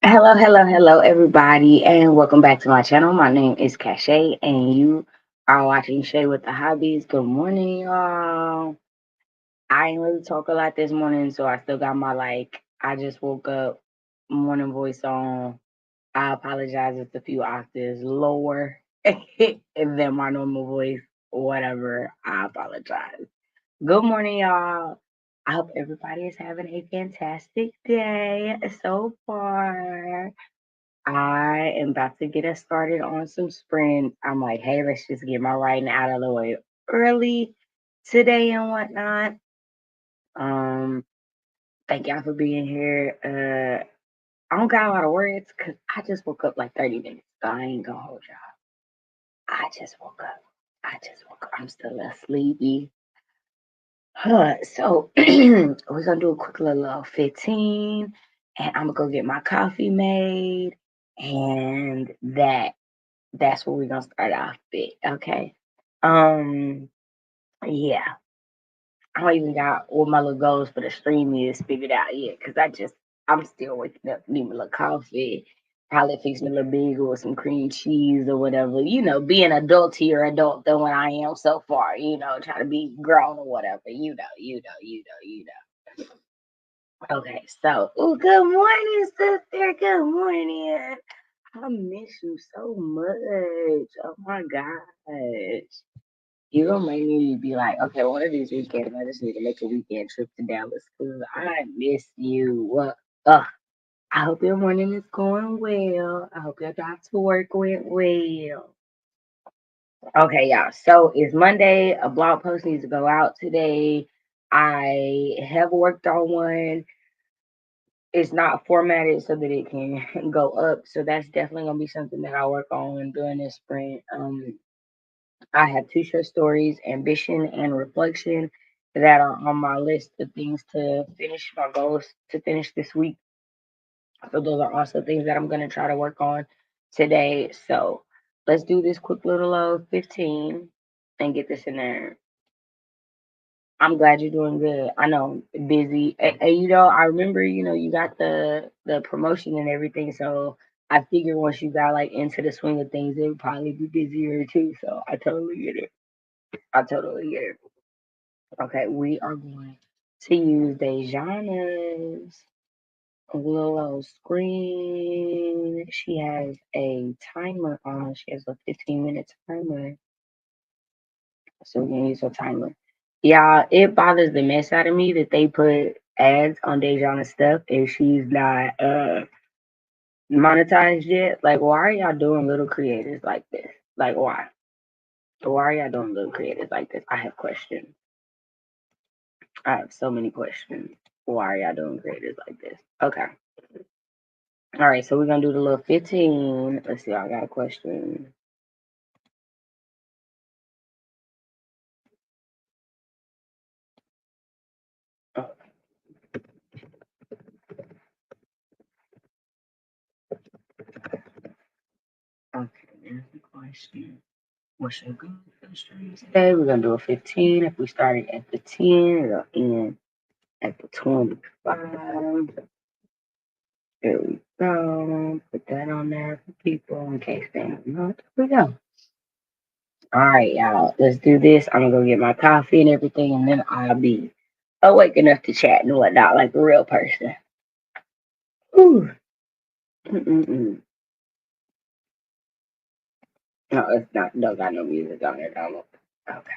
Hello, hello, hello, everybody, and welcome back to my channel. My name is Cache, and you are watching Shay with the Hobbies. Good morning, y'all. I ain't really talk a lot this morning, so I still got my I just woke up morning voice on. I apologize, it's a few octaves lower than my normal voice. Whatever, I apologize. Good morning, y'all. I hope everybody is having a fantastic day so far. I am about to get us started on some sprints. I'm like, hey, let's just get my writing out of the way early today and whatnot. Um, Thank y'all for being here. I don't got a lot of words because I just woke up like 30 minutes ago. I ain't gonna hold y'all. I just woke up. I'm still a little sleepy. So we're gonna do a quick little 15, and I'm gonna go get my coffee made, and that's where we're gonna start off big, okay? Um, yeah. I don't even got what my little goals for the stream is figured out yet, because I'm still waking up, need my little coffee, probably fix me a little bagel with some cream cheese or whatever. Being adult than what I am so far, trying to be grown or whatever, Okay, so good morning, sister. Good morning. I miss you so much. Oh my gosh. You gonna make me be like, okay, one of these weekends, I just need to make a weekend trip to Dallas because I miss you. I hope your morning is going well. I hope your drive to work went well. Okay, y'all. So it's Monday. A blog post needs to go out today. I have worked on one. It's not formatted so that it can go up. So that's definitely gonna be something that I work on during this sprint. I have two short stories, Ambition and Reflection, that are on my list of things to finish, my goals to finish this week. So those are also things that I'm going to try to work on today. So let's do this quick little 15 and get this in there. I'm glad you're doing good. I know, busy. I remember, you got the promotion and everything. So I figure once you got like into the swing of things, it would probably be busier too. So I totally get it. I totally get it. Okay, we are going to use Dejana's little screen. She has a timer on. She has a 15-minute timer. So we're gonna use her timer. Yeah, it bothers the mess out of me that they put ads on Dejana's stuff if she's not monetized yet. Like, why are y'all doing little creators like this? Like, why? Why are y'all doing little creators like this? I have questions. I have so many questions. Why are y'all doing creators like this? Okay. All right, so we're gonna do the little 15. Let's see, I got a question. Oh, okay, there's the question. What should go for the stream today? We're gonna do a 15. If we started at the 10, it'll end at the 25. There we go. Put that on there for people in case they don't know. There we go. All right, y'all. Let's do this. I'm gonna go get my coffee and everything, and then I'll be awake enough to chat and whatnot like a real person. Ooh. Mm-mm-mm. No, it's not. Don't got no music on it. Okay.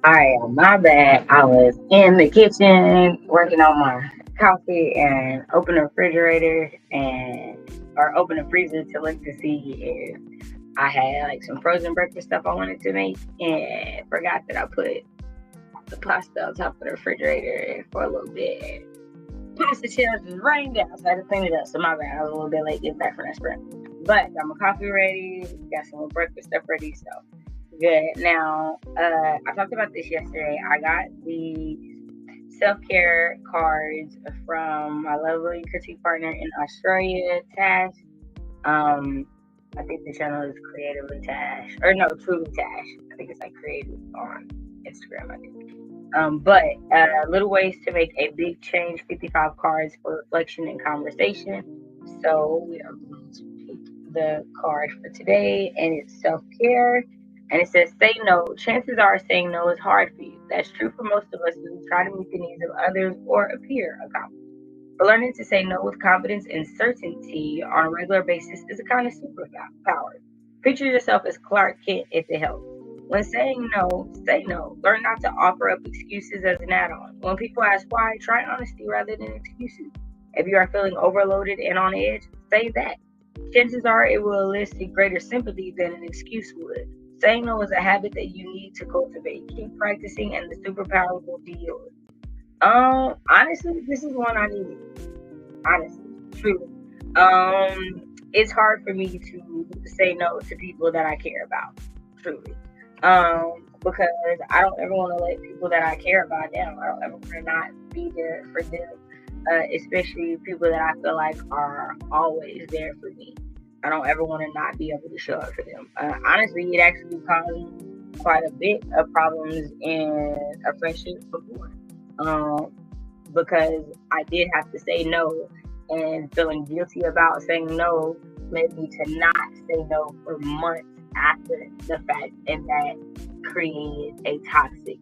Alright, my bad. I was in the kitchen working on my coffee and opened the refrigerator or opened the freezer to look to see if I had like some frozen breakfast stuff I wanted to make, and forgot that I put the pasta on top of the refrigerator for a little bit. Pasta shells just rained down, so I had to clean it up. So my bad, I was a little bit late getting back from that sprint. But got my coffee ready, got some breakfast stuff ready, so good. Now, I talked about this yesterday. I got the self-care cards from my lovely critique partner in Australia, Tash. I think the channel is Creatively Tash, or no, Truly Tash. I think it's like Creative on Instagram, I think. But little ways to make a big change, 55 cards for reflection and conversation. So we are going to pick the card for today, and it's self-care. And it says, say no. Chances are saying no is hard for you. That's true for most of us as we try to meet the needs of others or appear accomplished. But learning to say no with confidence and certainty on a regular basis is a kind of superpower. Picture yourself as Clark Kent if it helps. When saying no, say no. Learn not to offer up excuses as an add on. When people ask why, try honesty rather than excuses. If you are feeling overloaded and on edge, say that. Chances are it will elicit greater sympathy than an excuse would. Saying no is a habit that you need to cultivate. Keep practicing, and the superpower will be yours. Honestly, this is one I needed. Honestly, truly. It's hard for me to say no to people that I care about. Truly. Because I don't ever want to let people that I care about down. I don't ever want to not be there for them. Especially people that I feel like are always there for me. I don't ever want to not be able to show up for them. Honestly, it actually caused quite a bit of problems in a friendship before. Because I did have to say no, and feeling guilty about saying no led me to not say no for months after the fact, and that created a toxic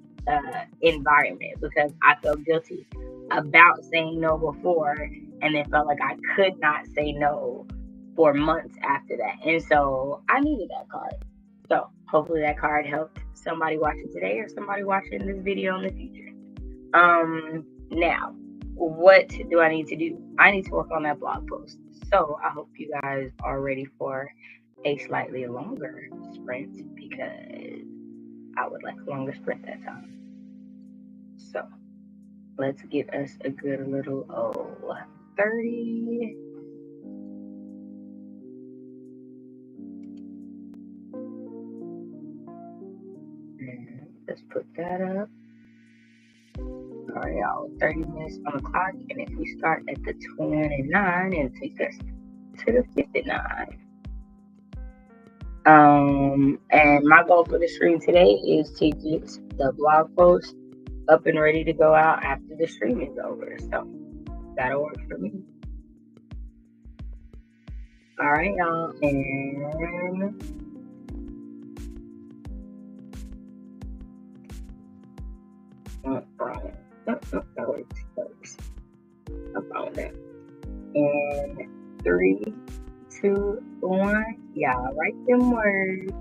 environment because I felt guilty about saying no before, and then felt like I could not say no for months after that. And so I needed that card. So hopefully that card helped somebody watching today or somebody watching this video in the future. Now, what do I need to do? I need to work on that blog post. So I hope you guys are ready for a slightly longer sprint because I would like a longer sprint that time. So let's get us a good little 30. And let's put that up. All right, y'all, 30 minutes on the clock. And if we start at the 29, it'll take us to the 59. And my goal for the stream today is to get the blog post up and ready to go out after the stream is over. So that'll work for me. All right, y'all, and and 3, 2, 1. Y'all write them words.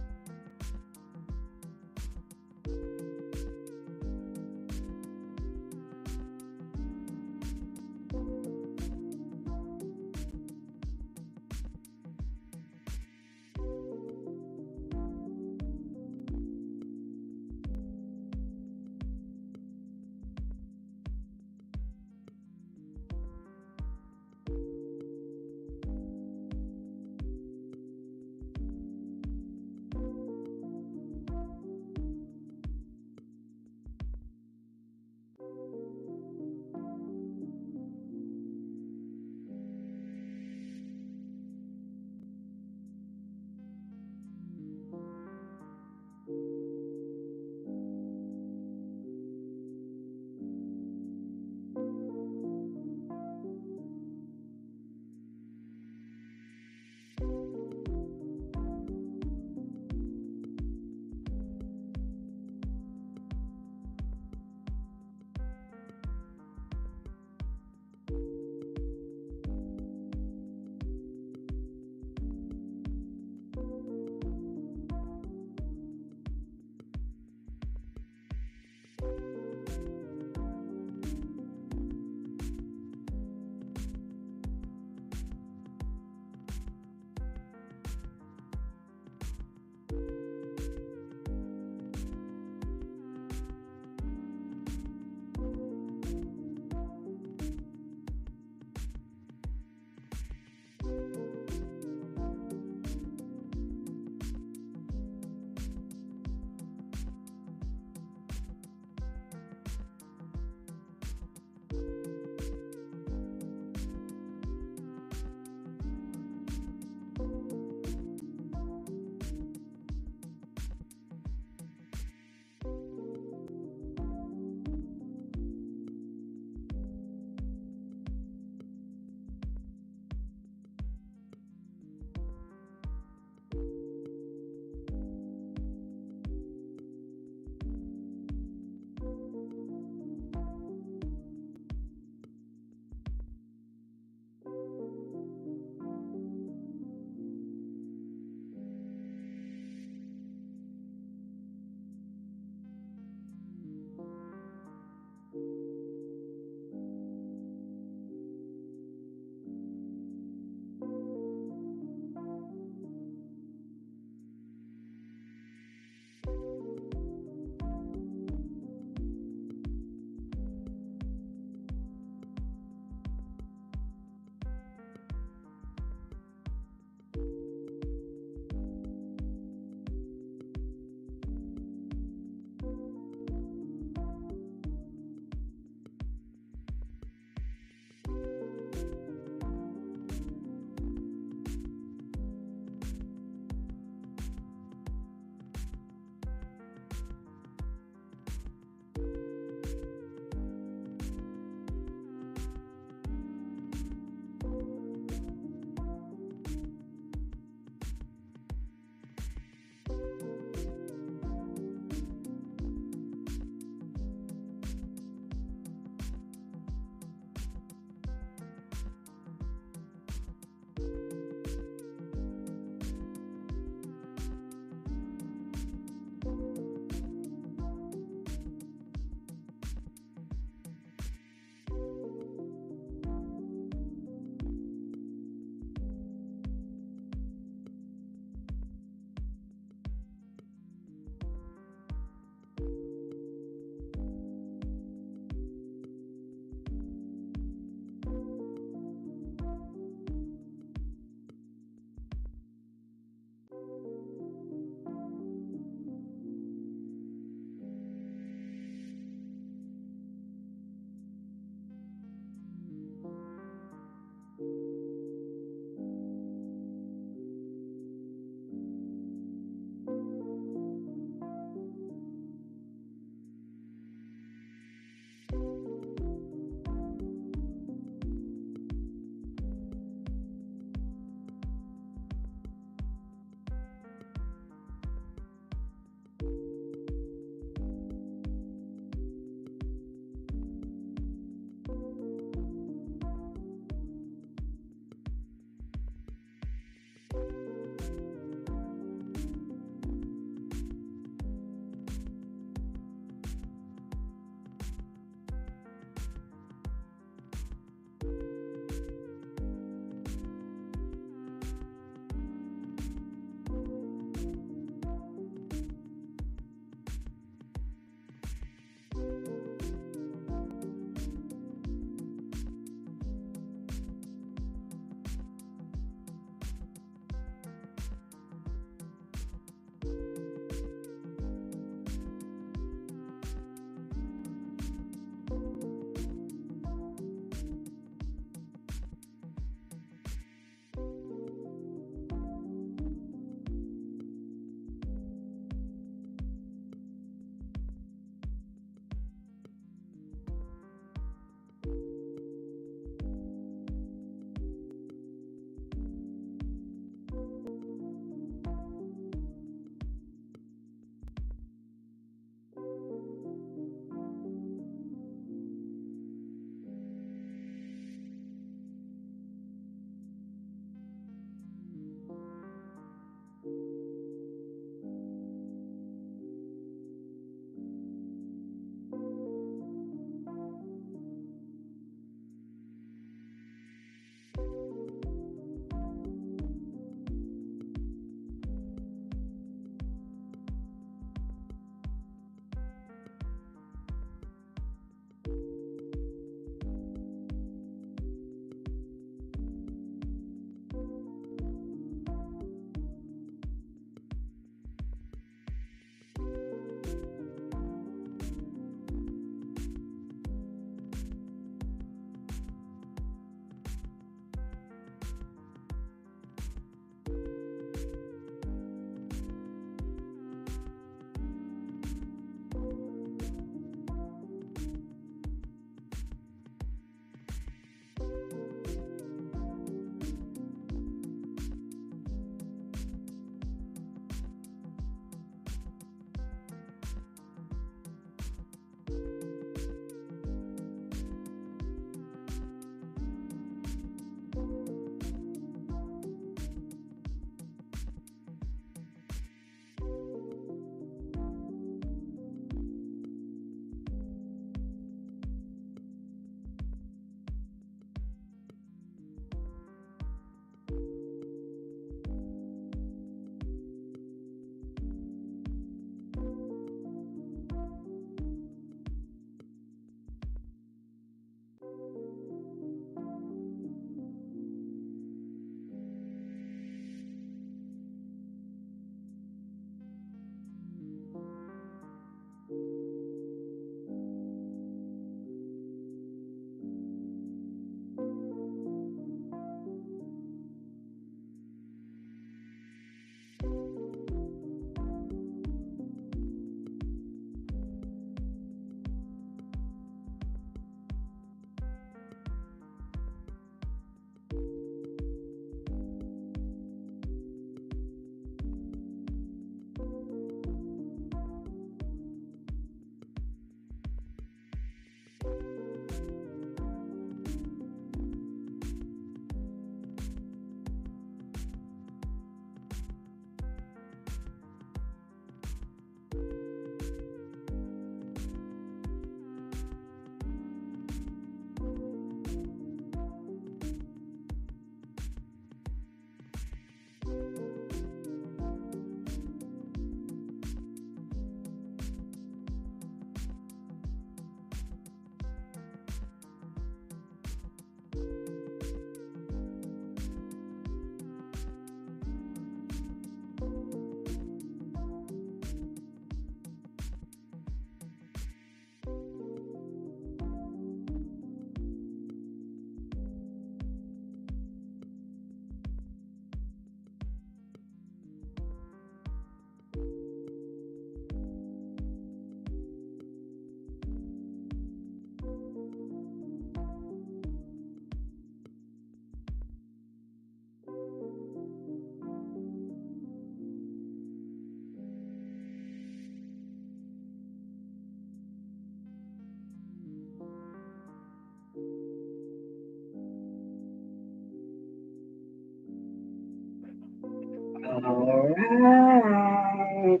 right.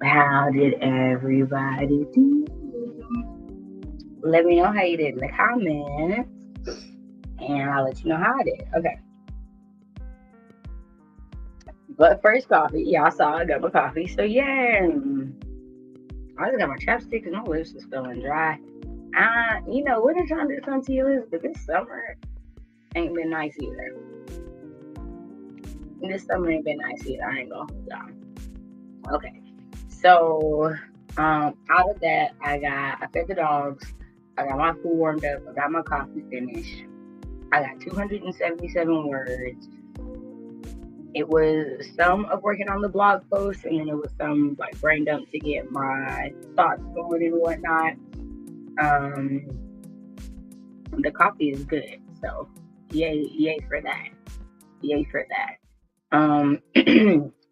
How did everybody do? Let me know how you did in the comments, and I'll let you know how I did. Okay. But first, coffee. Y'all saw I got my coffee. So, yeah. I just got my chapstick because my lips is feeling dry. Wintertime did come to you, Elizabeth. This summer ain't been nice either. This summer ain't been nice either. I ain't gonna hold y'all. Okay. So, out of that, I fed the dogs. I got my food warmed up. I got my coffee finished. I got 277 words. It was some of working on the blog post, and then it was some like brain dump to get my thoughts going and whatnot. The coffee is good, so yay for that. Yay for that.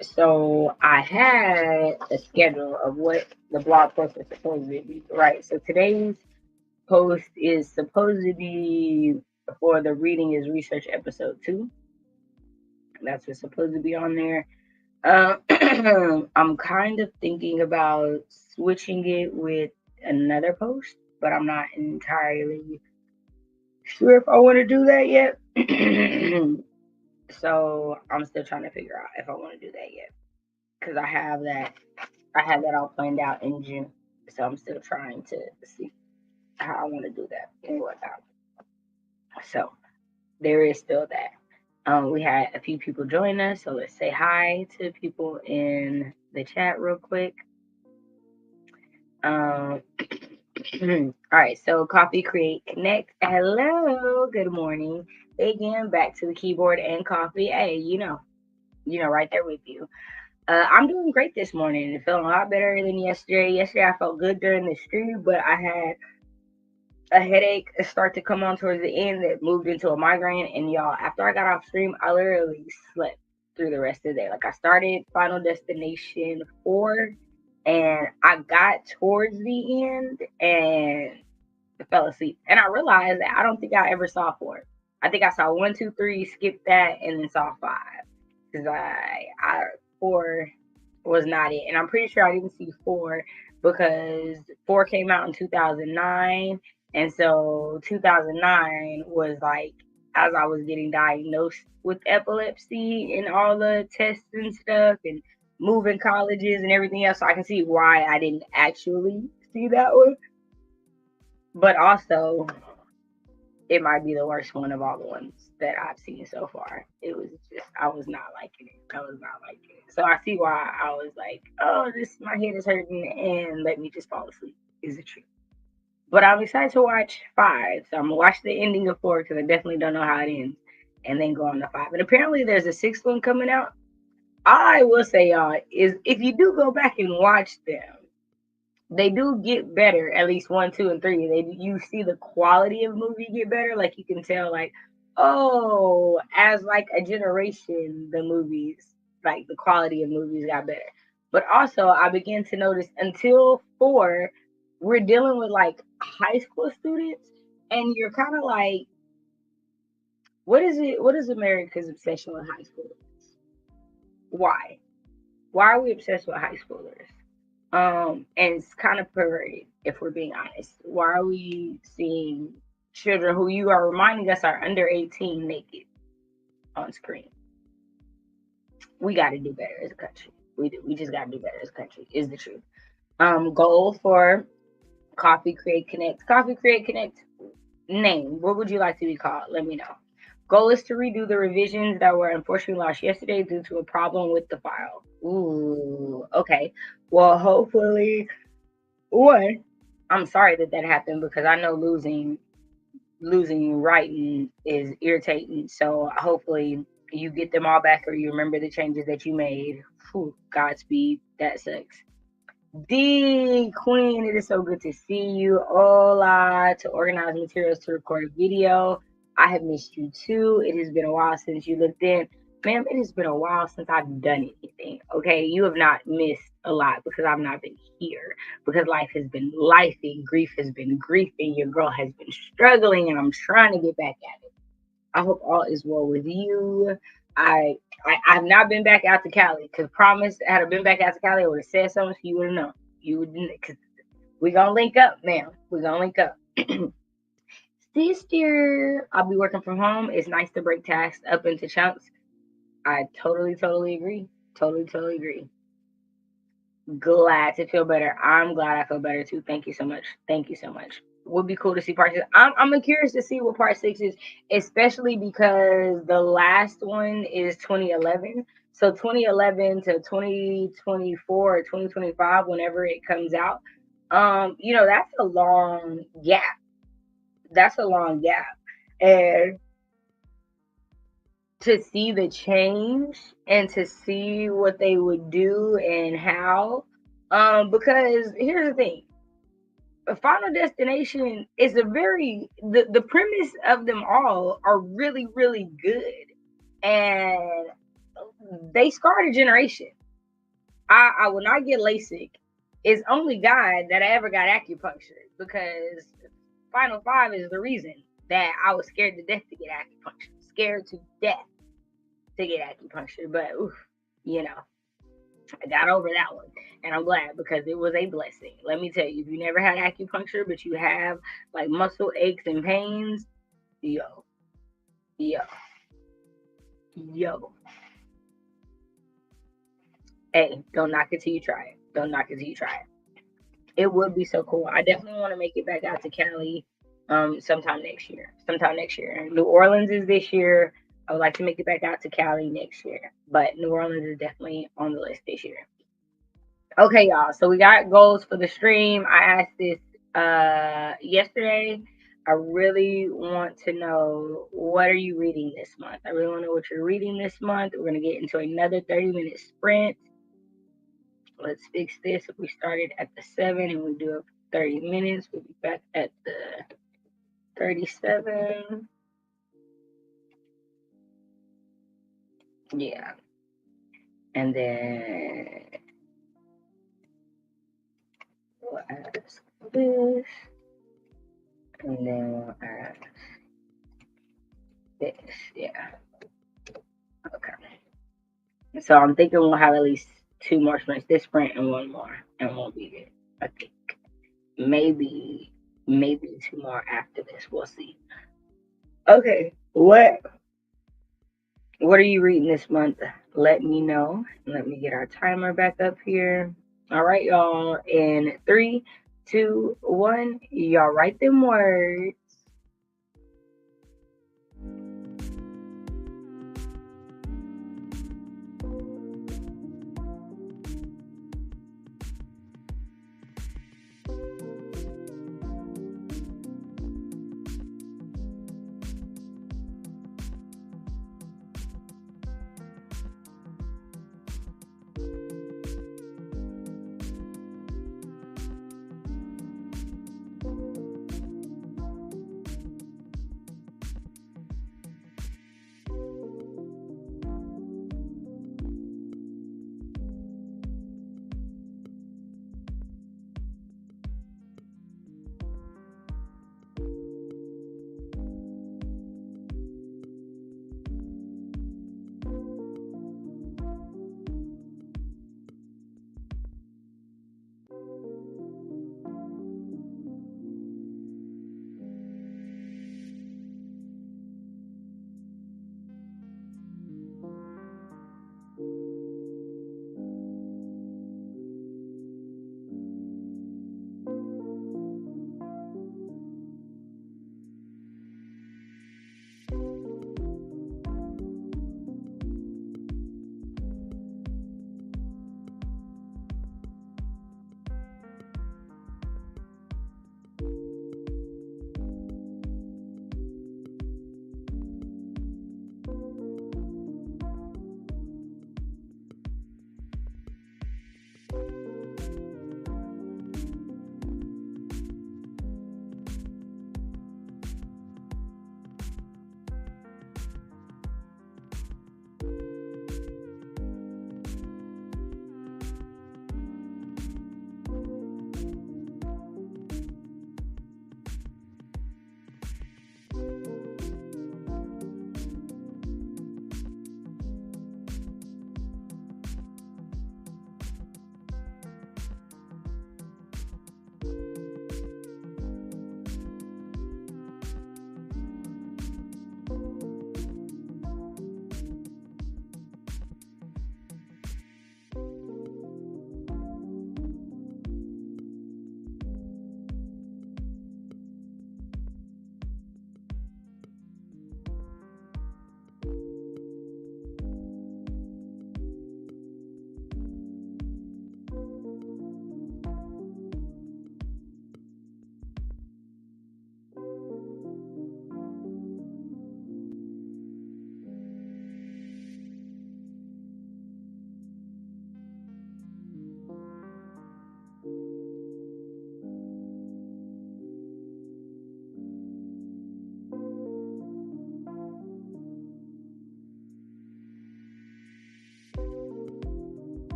So I had a schedule of what the blog post is supposed to be, right? So today's post is supposed to be for the Reading is Research episode 2. That's what's supposed to be on there. I'm kind of thinking about switching it with another post, but I'm not entirely sure if I want to do that yet. So I'm still trying to figure out if I want to do that yet, because I have that all planned out in June. So I'm still trying to see how I want to do that and whatnot. So there is still that. We had a few people join us, so let's say hi to people in the chat real quick. All right, so Coffee Create Connect. Hello, good morning. Again, back to the keyboard and coffee. Hey, right there with you. I'm doing great this morning. Feeling a lot better than yesterday. Yesterday I felt good during the stream, but I had a headache start to come on towards the end that moved into a migraine. And y'all, after I got off stream, I literally slept through the rest of the day. Like, I started Final Destination 4 and I got towards the end and fell asleep. And I realized that I don't think I ever saw 4. I think I saw 1, 2, 3, skipped that, and then saw 5. Because 4 was not it. And I'm pretty sure I didn't see 4 because 4 came out in 2009. And so 2009 was like as I was getting diagnosed with epilepsy and all the tests and stuff and moving colleges and everything else. So I can see why I didn't actually see that one. But also, it might be the worst one of all the ones that I've seen so far. It was just, I was not liking it. So I see why I was like, oh, my head is hurting and let me just fall asleep, is the truth. But I'm excited to watch 5. So I'm going to watch the ending of 4 because I definitely don't know how it ends. And then go on to 5. And apparently there's a 6th one coming out. All I will say, y'all, is if you do go back and watch them, they do get better, at least 1, 2, and 3. You see the quality of movie get better. Like, you can tell, like, oh, as like a generation, the movies, like the quality of movies got better. But also, I began to notice until 4, we're dealing with like high school students, and you're kind of like, what is it? What is America's obsession with high schoolers? Why? Why are we obsessed with high schoolers? And it's kind of perverted, if we're being honest. Why are we seeing children who you are reminding us are under 18 naked on screen? We got to do better as a country. We do. We just got to do better as a country, is the truth. Goal for Coffee Create Connect. Coffee Create Connect name. What would you like to be called? Let me know. Goal is to redo the revisions that were unfortunately lost yesterday due to a problem with the file. Ooh, okay. Well, hopefully, I'm sorry that happened because I know losing writing is irritating. So hopefully you get them all back or you remember the changes that you made. Whew, Godspeed. That sucks. D Queen, it is so good to see you. Hola, to organize materials to record a video. I have missed you too. It has been a while since you looked in. Ma'am, it has been a while since I've done anything. Okay, you have not missed a lot because I've not been here. Because life has been lifing, grief has been griefing, your girl has been struggling, and I'm trying to get back at it. I hope all is well with you. I've not been back out to Cali. Cause promise, had I been back out to Cali, I would have said something so you would have known. You would, cause we gonna link up, man. We gonna link up. Sister, I'll be working from home. It's nice to break tasks up into chunks. I totally agree. Totally agree. Glad to feel better. I'm glad I feel better too. Thank you so much. Thank you so much. Would be cool to see part 6. I'm curious to see what part 6 is, especially because the last one is 2011. So 2011 to 2024 or 2025, whenever it comes out, that's a long gap. That's a long gap. And to see the change and to see what they would do and how. Because here's the thing. A Final Destination is the premise of them all are really good. And they scarred a generation. I will not get LASIK. It's only God that I ever got acupuncture, because Final Five is the reason that I was scared to death to get acupuncture. Scared to death to get acupuncture. But I got over that one, and I'm glad, because it was a blessing. Let me tell you, if you never had acupuncture but you have like muscle aches and pains, yo, hey, don't knock it till you try it. Don't knock it till you try it. It would be so cool. I definitely want to make it back out to Cali sometime next year. New Orleans is this year. I would like to make it back out to Cali next year, but New Orleans is definitely on the list this year. Okay, y'all. So we got goals for the stream. I asked this yesterday. I really want to know, what are you reading this month? I really want to know what you're reading this month. We're going to get into another 30-minute sprint. Let's fix this. If we started at the 7 and we do it for 30 minutes, we'll be back at the 37. Yeah. And then we'll add this. And then we'll add this. Yeah. Okay. So I'm thinking we'll have at least 2 more sprints. This sprint and 1 more. And we'll be good. I think. Maybe 2 more after this. We'll see. Okay. What are you reading this month? Let me know. Let me get our timer back up here. All right, y'all. In 3, 2, 1, y'all write them words.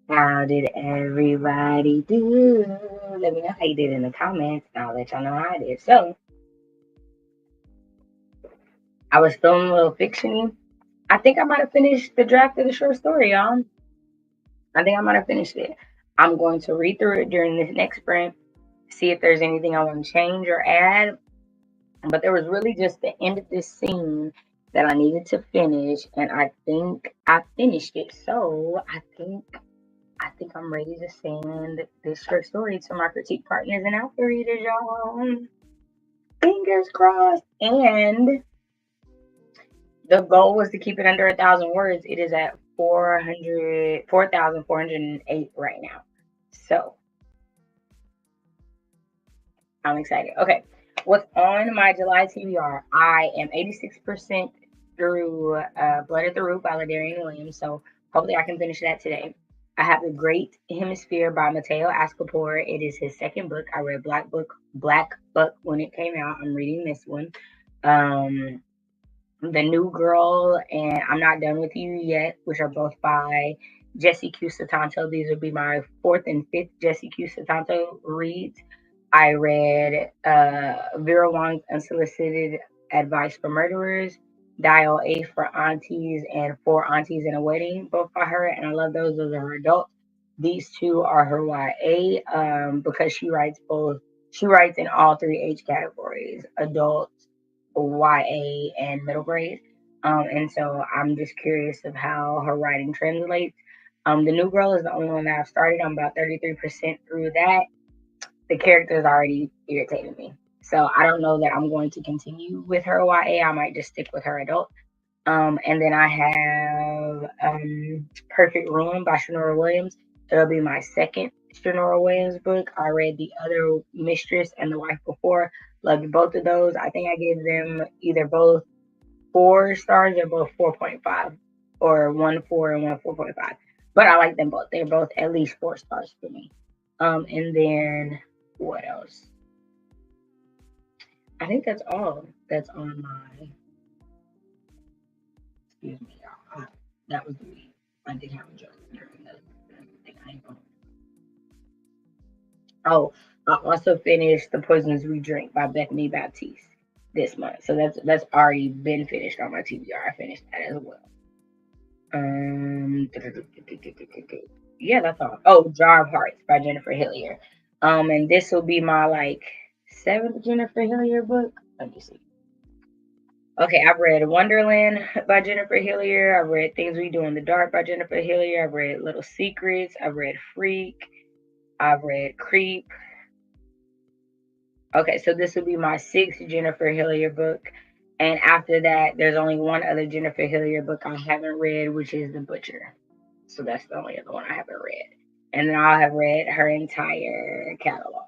How did everybody do? Let me know how you did in the comments, and I'll let y'all know how I did. So, I was feeling a little fictiony. I think I might have finished the draft of the short story, y'all. I think I might have finished it. I'm going to read through it during this next sprint, see if there's anything I want to change or add. But there was really just the end of this scene that I needed to finish, and I think I finished it. So I think I'm ready to send this short story to my critique partners and alpha readers, y'all. Fingers crossed. And the goal was to keep it under 1,000 words. It is at 4,408 right now. So I'm excited. Okay, what's on my July TBR? I am 86% through Blood at the Root by Ladarian Williams, so hopefully I can finish that today. I have The Great Hemisphere by Mateo Ascapor. It is his second book. I read Black Book when it came out. I'm reading this one. The New Girl and I'm Not Done With You Yet, which are both by Jesse Q. Satanto. These would be my fourth and fifth Jesse Q. Satanto reads. I read Vera Wong's Unsolicited Advice for Murderers, Dial A for Aunties, and Four Aunties in a Wedding, both by her, and I love those. Those are her adults. These two are her YA because she writes both. She writes in all three age categories: adults, YA, and middle grade. And so I'm just curious of how her writing translates. The New Girl is the only one that I've started. I'm about 33% through that. The characters already irritated me. So I don't know that I'm going to continue with her YA. I might just stick with her adult. And then I have Perfect Ruin by Shanora Williams. It'll be my second Shanora Williams book. I read The Other Mistress and The Wife Before. Loved both of those. I think I gave them either both 4 stars or both 4.5, or 1 4 and 1 4.5. But I like them both. They're both at least 4 stars for me. And then what else? I think that's all that's on my. Excuse me, y'all. That was me. I did have a joke during the thing. I ain't gonna. Oh, I also finished The Poisons We Drink by Bethany Baptiste this month. So that's already been finished on my TBR. I finished that as well. Yeah, that's all. Oh, Jar of Hearts by Jennifer Hillier. And this will be my like 7th Jennifer Hillier book. Let me see. Okay, I've read Wonderland by Jennifer Hillier. I've read Things We Do in the Dark by Jennifer Hillier. I've read Little Secrets. I've read Freak. I've read Creep. Okay, so this will be my 6th Jennifer Hillier book. And after that, there's only one other Jennifer Hillier book I haven't read, which is The Butcher. So that's the only other one I haven't read. And then I have read her entire catalog.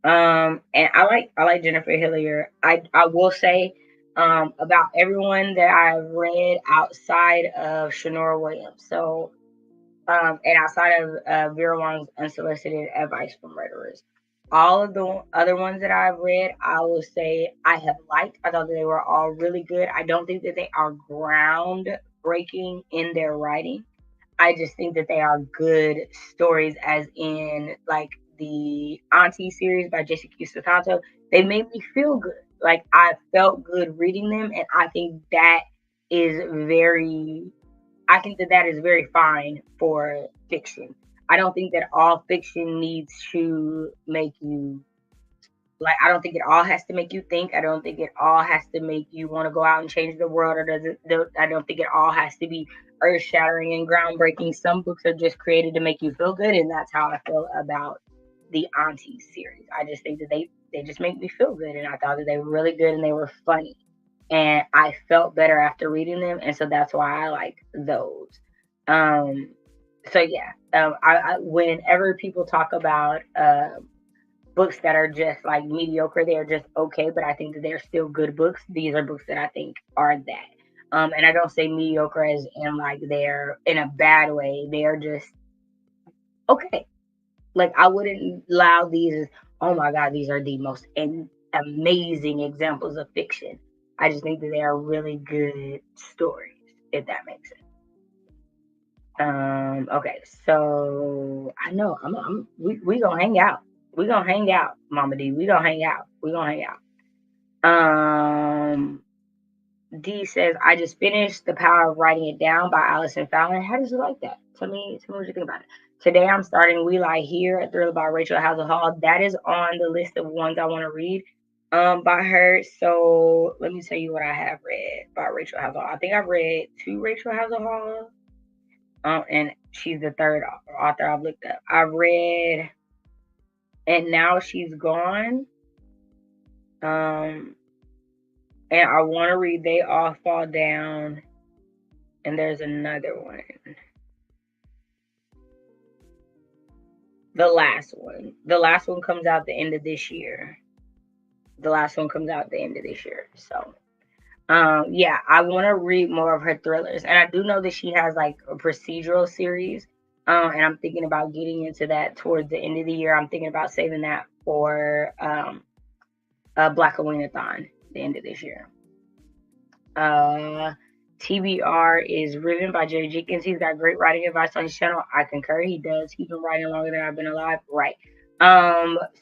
And I like Jennifer Hillier. I will say about everyone that I've read outside of Shanora Williams. So and outside of Vera Wong's Unsolicited Advice for Murderers. All of the other ones that I've read, I will say I have liked. I thought that they were all really good. I don't think that they are groundbreaking in their writing. I just think that they are good stories, as in like the Auntie series by Jesse Q. Satanto. They made me feel good. Like I felt good reading them, and I think that is very. I think that that is very fine for fiction. I don't think that all fiction needs to make you like. I don't think it all has to make you think. I don't think it all has to make you want to go out and change the world, or does it? I don't think it all has to be earth shattering and groundbreaking. Some books are just created to make you feel good, and that's how I feel about the Auntie series. I just think that they just make me feel good, and I thought that they were really good and they were funny, and I felt better after reading them, and so that's why I like those. So yeah, whenever people talk about books that are just like mediocre, they're just okay, but I think that they're still good books. These are books that I think are that. And I don't say mediocre as in like they're in a bad way. They're just okay. Like I wouldn't allow these as, oh my god, these are the most amazing examples of fiction. I just think that they are really good stories, if that makes sense. Okay, so I know we gonna hang out. We gonna hang out, Mama D. We gonna hang out. We gonna hang out. D says I just finished The Power of Writing It Down by Allison Fallon. How did you like that? Tell me what you think about it. Today I'm starting We Lie Here, a thriller by Rachel Hazel Hall. That is on the list of ones I want to read by her. So let me tell you what I have read by Rachel Hazel Hall. I think I've read two Rachel Hazel Hall. And she's the third author I've looked up. I've read And Now She's Gone. And I want to read They All Fall Down. And there's another one. The last one. The last one comes out the end of this year. So, yeah, I want to read more of her thrillers. And I do know that she has like a procedural series. And I'm thinking about getting into that towards the end of the year. I'm thinking about saving that for Black Aweenathon, the end of this year. TBR is written by Jerry Jenkins. He's got great writing advice on his channel. I concur. He does. He's been writing longer than I've been alive. Right.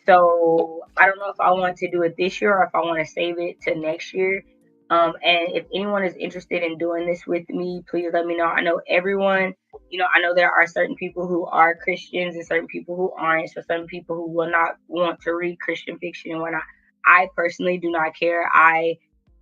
So I don't know if I want to do it this year or if I want to save it to next year. And if anyone is interested in doing this with me, please let me know. I know everyone, I know there are certain people who are Christians and certain people who aren't. So some people who will not want to read Christian fiction and whatnot. I personally do not care. I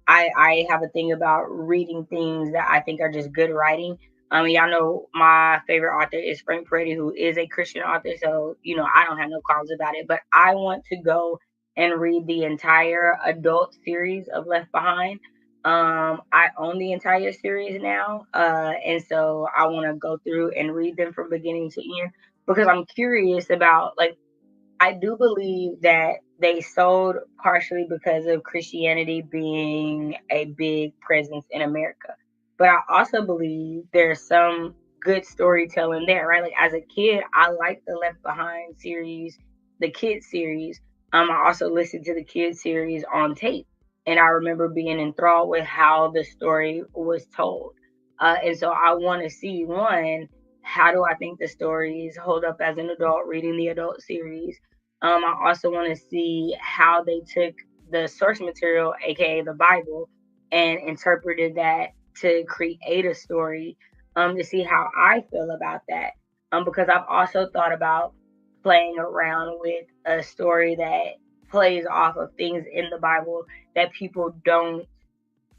have a thing about reading things that I think are just good writing. Y'all know my favorite author is Frank Peretti, who is a Christian author. So, I don't have no qualms about it. But I want to go and read the entire adult series of Left Behind. I own the entire series now. And so I want to go through and read them from beginning to end because I'm curious about, like, I do believe that they sold partially because of Christianity being a big presence in America. But I also believe there's some good storytelling there, right? Like as a kid, I liked the Left Behind series, the kids series. I also listened to the kids series on tape, and I remember being enthralled with how the story was told. And so I want to see one, how do I think the stories hold up as an adult reading the adult series? I also want to see how they took the source material, aka the Bible, and interpreted that to create a story. To see how I feel about that. Because I've also thought about playing around with a story that plays off of things in the Bible that people don't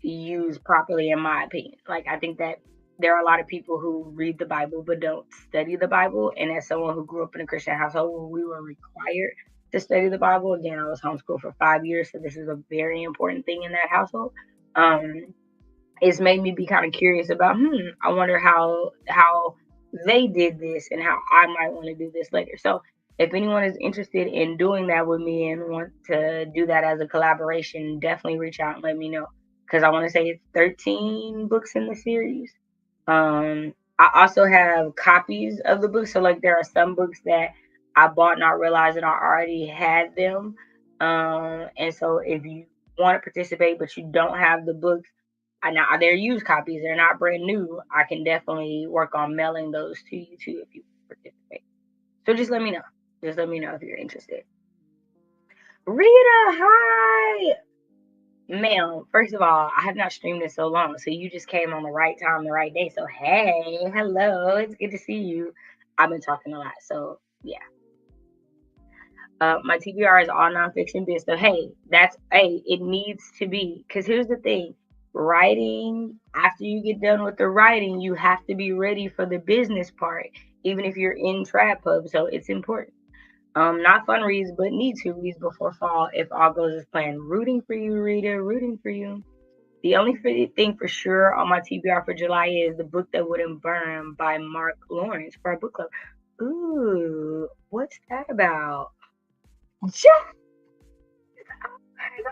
use properly, in my opinion. Like I think that there are a lot of people who read the Bible but don't study the Bible. And as someone who grew up in a Christian household where we were required to study the Bible, again, I was homeschooled for 5 years, so this is a very important thing in that household. It's made me be kind of curious about, I wonder how they did this and how I might want to do this later. So if anyone is interested in doing that with me and want to do that as a collaboration, definitely reach out and let me know. Because I want to say it's 13 books in the series. I also have copies of the books. So like there are some books that I bought not realizing I already had them. And so if you want to participate but you don't have the books, now they're used copies, they're not brand new. I can definitely work on mailing those to you too if you participate. So just let me know. Just let me know if you're interested. Rita, hi. Ma'am, first of all, I have not streamed in so long, so you just came on the right time, the right day. So hey, hello, it's good to see you. I've been talking a lot, so yeah. My TBR is all nonfiction biz. So hey, it needs to be, because here's the thing: writing. After you get done with the writing, you have to be ready for the business part, even if you're in trad pub. So it's important. Not fun reads, but need to reads before fall if all goes as planned. Rooting for you, Rita. Rooting for you. The only thing for sure on my TBR for July is The Book That Wouldn't Burn by Mark Lawrence for our book club. Ooh, what's that about? Just, oh my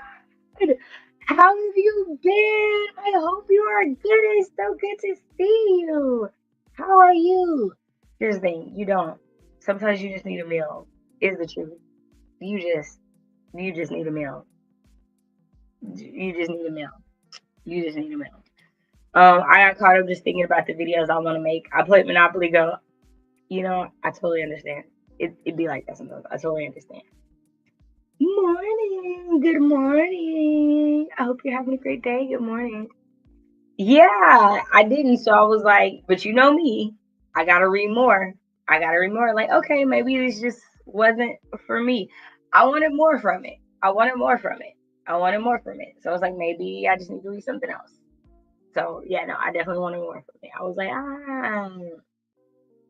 God. How have you been? I hope you are good. It's so good to see you. How are you? Here's the thing, you don't. Sometimes you just need a meal, is the truth. You just need a meal. You just need a meal. You just need a meal. I got caught up just thinking about the videos I want to make. I played Monopoly Go. You know, I totally understand. It'd be like that sometimes. I totally understand. Morning. Good morning. I hope you're having a great day. Good morning. Yeah, I didn't. So I was like, but you know me, I gotta read more. I gotta read more. Like, okay, maybe this just wasn't for me. I wanted more from it. I wanted more from it. I wanted more from it. So I was like, maybe I just need to read something else. So yeah, no, I definitely wanted more from it. I was like,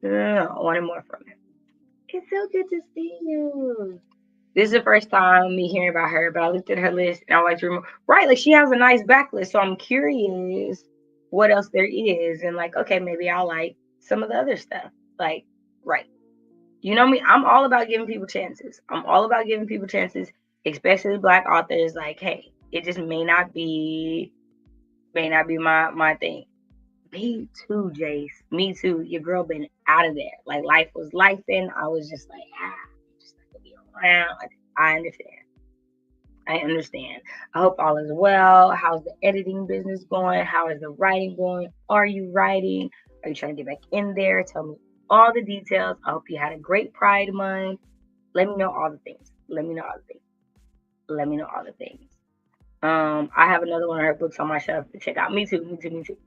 no, I wanted more from it. It's so good to see you. This is the first time me hearing about her, but I looked at her list and I like to remember, right, like she has a nice backlist, so I'm curious what else there is, and like, okay, maybe I'll like some of the other stuff. Like, right. You know me, I'm all about giving people chances. I'm all about giving people chances, especially Black authors. Like, hey, it just may not be my thing. Me too, Jace. Me too. Your girl been out of there. Like life was life, and I was just like, just not gonna be around. I understand. I understand. I hope all is well. How's the editing business going? How is the writing going? Are you writing? Are you trying to get back in there? Tell me all the details. I hope you had a great Pride Month. Let me know all the things. Let me know all the things. Let me know all the things. I have another one of her books on my shelf to check out. Me too. Me too. Me too.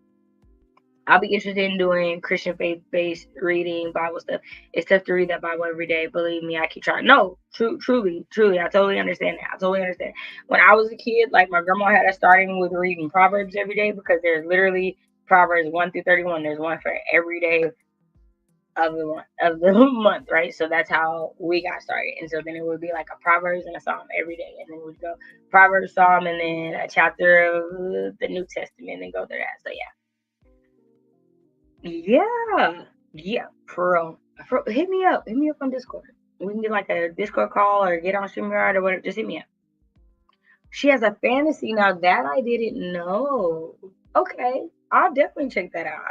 I'll be interested in doing Christian faith-based reading, Bible stuff. It's tough to read that Bible every day. Believe me, I keep trying. No, truly, I totally understand that. I totally understand. When I was a kid, like my grandma had us starting with reading Proverbs every day because there's literally Proverbs 1 through 31. There's one for every day of the month, right? So that's how we got started. And so then it would be like a Proverbs and a Psalm every day, and then we'd go Proverbs, Psalm, and then a chapter of the New Testament, and go through that. So yeah. Yeah, yeah, for real. Hit me up. Hit me up on Discord. We can get like a Discord call or get on StreamYard or whatever. Just hit me up. She has a fantasy now that I didn't know. Okay, I'll definitely check that out.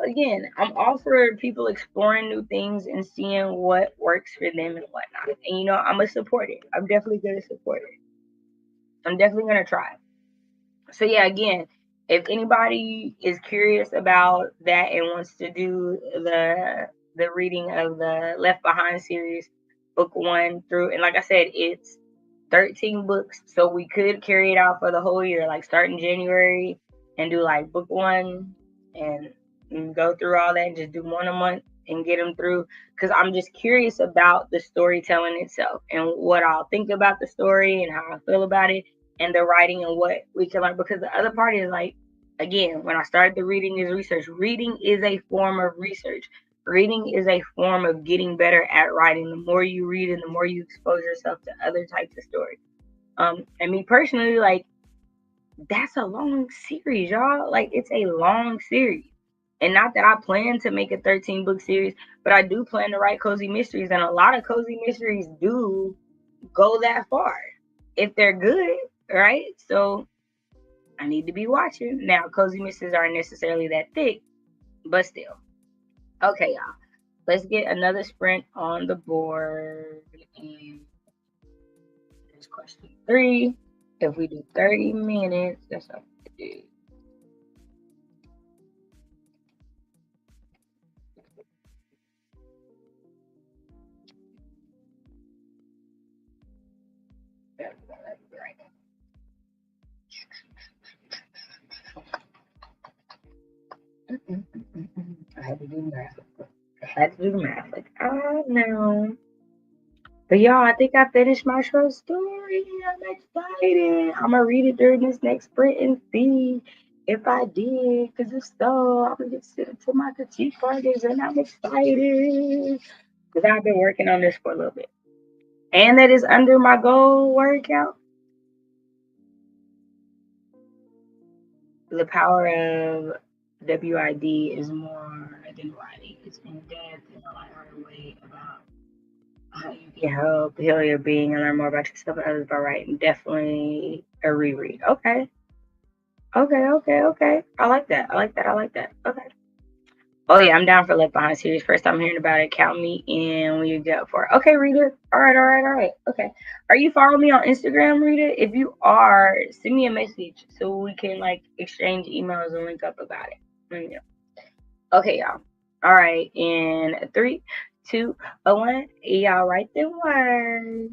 Again, I'm all for people exploring new things and seeing what works for them and whatnot. And I'm gonna support it. I'm definitely gonna support it. I'm definitely gonna try. So yeah, again, if anybody is curious about that and wants to do the reading of the Left Behind series, book 1 through, and like I said, it's 13 books, so we could carry it out for the whole year, like start in January and do like book 1 and go through all that and just do one a month and get them through, because I'm just curious about the storytelling itself and what I'll think about the story and how I feel about it and the writing and what we can learn. Because the other part is like, again, when I started the reading is research. Reading is a form of research. Reading is a form of getting better at writing. The more you read and the more you expose yourself to other types of stories. And me personally, like, that's a long series, y'all. Like, it's a long series. And not that I plan to make a 13 book series, but I do plan to write cozy mysteries. And a lot of cozy mysteries do go that far if they're good, right? So I need to be watching. Now, cozy mysteries aren't necessarily that thick, but still. Okay, y'all. Let's get another sprint on the board. And here's question 3. If we do 30 minutes, that's what we do. I had to do math. Like, oh no. But y'all, I think I finished my short story. I'm excited. I'm gonna read it during this next sprint and see if I did. Cause if so, I'm gonna get sent to my critique parties, and I'm excited. Cause I've been working on this for a little bit, and that is under my goal workout. The power of WID is more than writing. It's in depth and a lighter way about how you can help heal your being and learn more about yourself and others by writing. Definitely a reread. Okay. I like that. Okay. Oh yeah, I'm down for Left Behind series. First time hearing about it. Count me in when you get up for it. Okay, Rita. All right, all right, all right. Okay. Are you following me on Instagram, Rita? If you are, send me a message so we can like exchange emails and link up about it. Let me know. Okay, y'all. All right. In 3, 2, 1. Y'all write the word.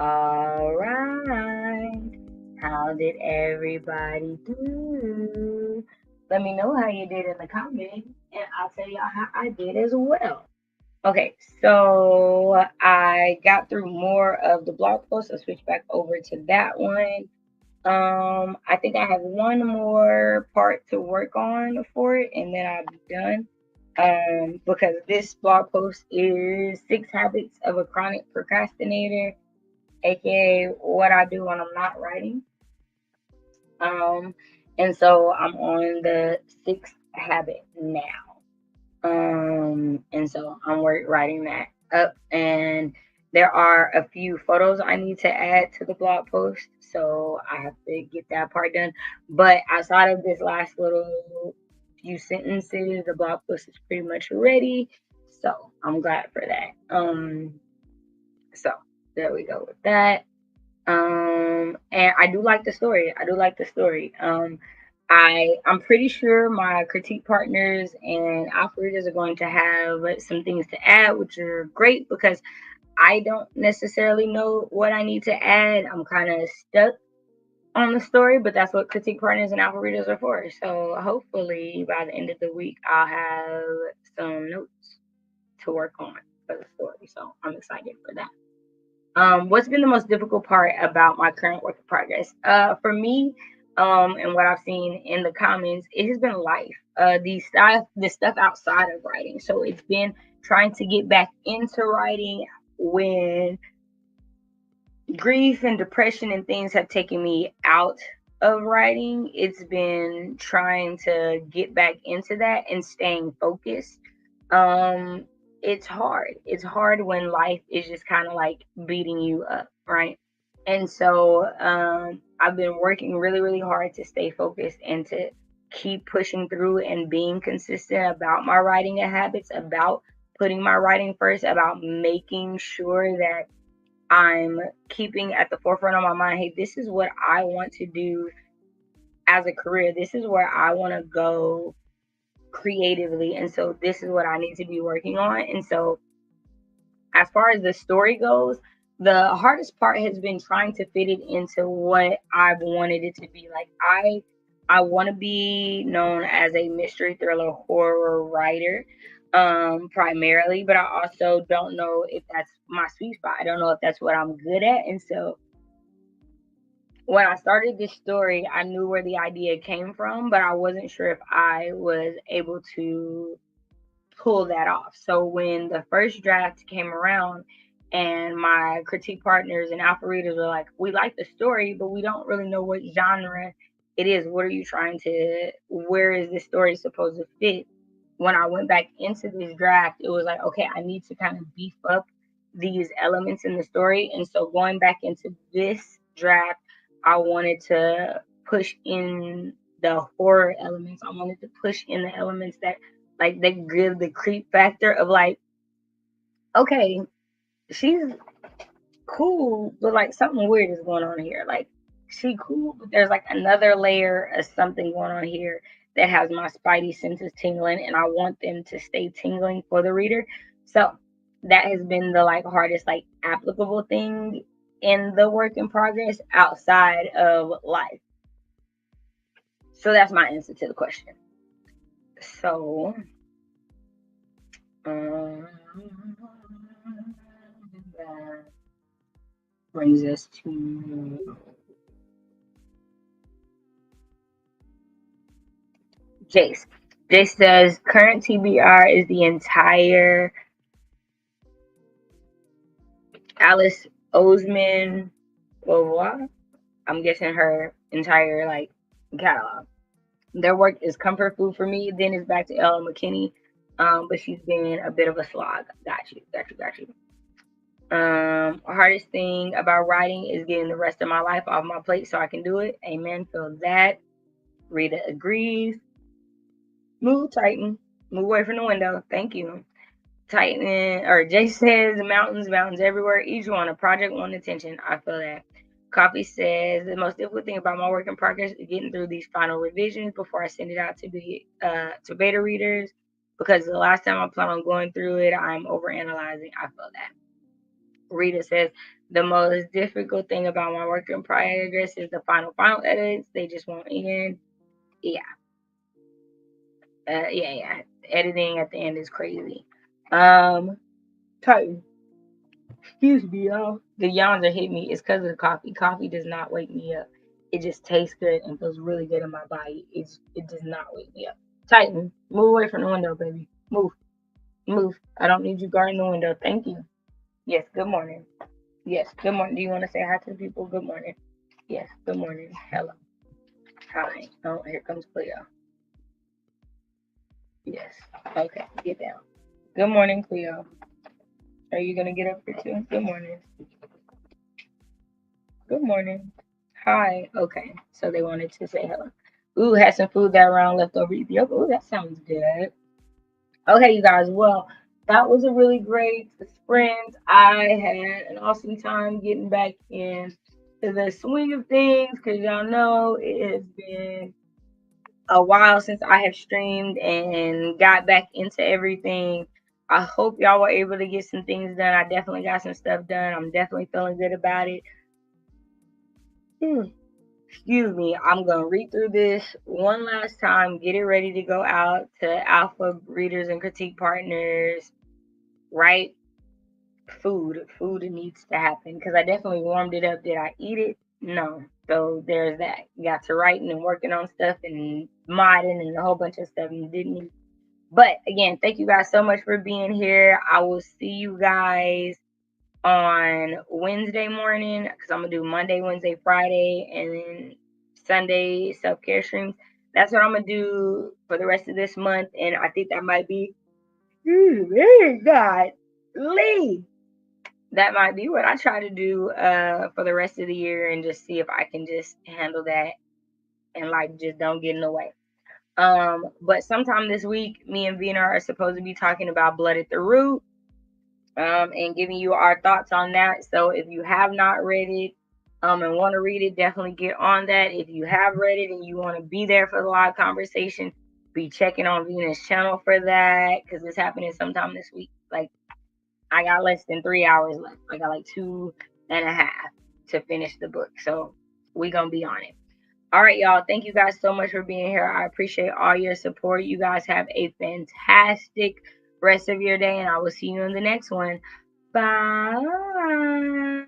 All right. How did everybody do? Let me know how you did in the comments, and I'll tell y'all how I did as well. Okay, so I got through more of the blog post. I'll switch back over to that one. I think I have one more part to work on for it, and then I'll be done. Because this blog post is 6 habits of a chronic procrastinator, aka what I do when I'm not writing. And so I'm on the 6th habit now. And so I'm writing that up, and there are a few photos I need to add to the blog post, so I have to get that part done. But outside of this last little few sentences, the blog post is pretty much ready, so I'm glad for that. So there we go with that. And I do like the story. I'm pretty sure my critique partners and alpha readers are going to have some things to add, which are great because I don't necessarily know what I need to add. I'm kind of stuck on the story, but that's what critique partners and alpha readers are for. So hopefully by the end of the week, I'll have some notes to work on for the story. So I'm excited for that. What's been the most difficult part about my current work in progress? For me, and what I've seen in the comments, it has been life. The stuff outside of writing. So it's been trying to get back into writing when grief and depression and things have taken me out of writing. It's been trying to get back into that and staying focused. Um, it's hard. It's hard when life is just kind of like beating you up, right? And so I've been working really, really hard to stay focused and to keep pushing through and being consistent about my writing habits, about putting my writing first, about making sure that I'm keeping at the forefront of my mind, hey, this is what I want to do as a career. This is where I want to go creatively. And so this is what I need to be working on. And so as far as the story goes, the hardest part has been trying to fit it into what I've wanted it to be. Like I want to be known as a mystery thriller horror writer, primarily, but I also don't know if that's my sweet spot. I don't know if that's what I'm good at. And so when I started this story, I knew where the idea came from, but I wasn't sure if I was able to pull that off. So when the first draft came around and my critique partners and alpha readers were like, we like the story, but we don't really know what genre it is. What are you where is this story supposed to fit? When I went back into this draft, it was like, okay, I need to kind of beef up these elements in the story. And so going back into this draft, I wanted to push in the horror elements. I wanted to push in the elements that like they give the creep factor of like, okay, she's cool, but like something weird is going on here. Like she cool, but there's like another layer of something going on here that has my spidey senses tingling, and I want them to stay tingling for the reader. So that has been the like hardest like applicable thing in the work in progress outside of life. So that's my answer to the question. So that brings us to Jace. Jace says current TBR is the entire Alice Oseman Beauvoir. I'm guessing her entire like catalog. Their work is comfort food for me. Then it's back to Ella McKinney, but she's been a bit of a slog. Got you. Hardest thing about writing is getting the rest of my life off my plate so I can do it. Amen. Feel that. Rita agrees. Move, Titan. Move away from the window. Thank you. Titan, or Jay says mountains everywhere. Each one a project, one attention. I feel that. Coffee says the most difficult thing about my work in progress is getting through these final revisions before I send it out to the to beta readers, because the last time I plan on going through it, I'm overanalyzing. I feel that. Rita says The most difficult thing about my work in progress is the final edits. They just won't end. Yeah. Yeah. Editing at the end is crazy. Titan. Excuse me, y'all. The yawns are hitting me. It's because of the coffee. Coffee does not wake me up. It just tastes good and feels really good in my body. It does not wake me up. Titan, move away from the window, baby. Move. Move. I don't need you guarding the window. Thank you. Yes, good morning. Yes, good morning. Do you want to say hi to the people? Good morning. Yes, good morning. Hello. Hi. Oh, here comes Cleo. Yes. Okay, get down. Good morning, Cleo. Are you going to get up here too? Good morning. Good morning. Hi. Okay, so they wanted to say hello. Ooh, had some food that round left over Ethiopia. Ooh, that sounds good. Okay, you guys. Well, that was a really great sprint. I had an awesome time getting back in to the swing of things because y'all know it has been a while since I have streamed and got back into everything. I hope y'all were able to get some things done. I definitely got some stuff done. I'm definitely feeling good about it. Excuse me, I'm going to read through this one last time, get it ready to go out to alpha readers and critique partners, right? Food needs to happen because I definitely warmed it up. Did I eat it? No. So there's that. Got to writing and working on stuff and modding and a whole bunch of stuff you didn't eat. But again, thank you guys so much for being here. I will see you guys on Wednesday morning because I'm gonna do Monday, Wednesday, Friday, and then Sunday self-care streams. That's what I'm gonna do for the rest of this month, and I think that might be God Lee. That might be what I try to do for the rest of the year and just see if I can just handle that and like just don't get in the way. But sometime this week, me and Vina are supposed to be talking about Blood at the Root. And giving you our thoughts on that. So if you have not read it and want to read it, definitely get on that. If you have read it and you want to be there for the live conversation, be checking on Venus channel for that because it's happening sometime this week. Like I got less than 3 hours left. I got like 2.5 to finish the book. So we gonna be on it. All right, y'all. Thank you guys so much for being here. I appreciate all your support. You guys have a fantastic rest of your day, and I will see you in the next one. Bye.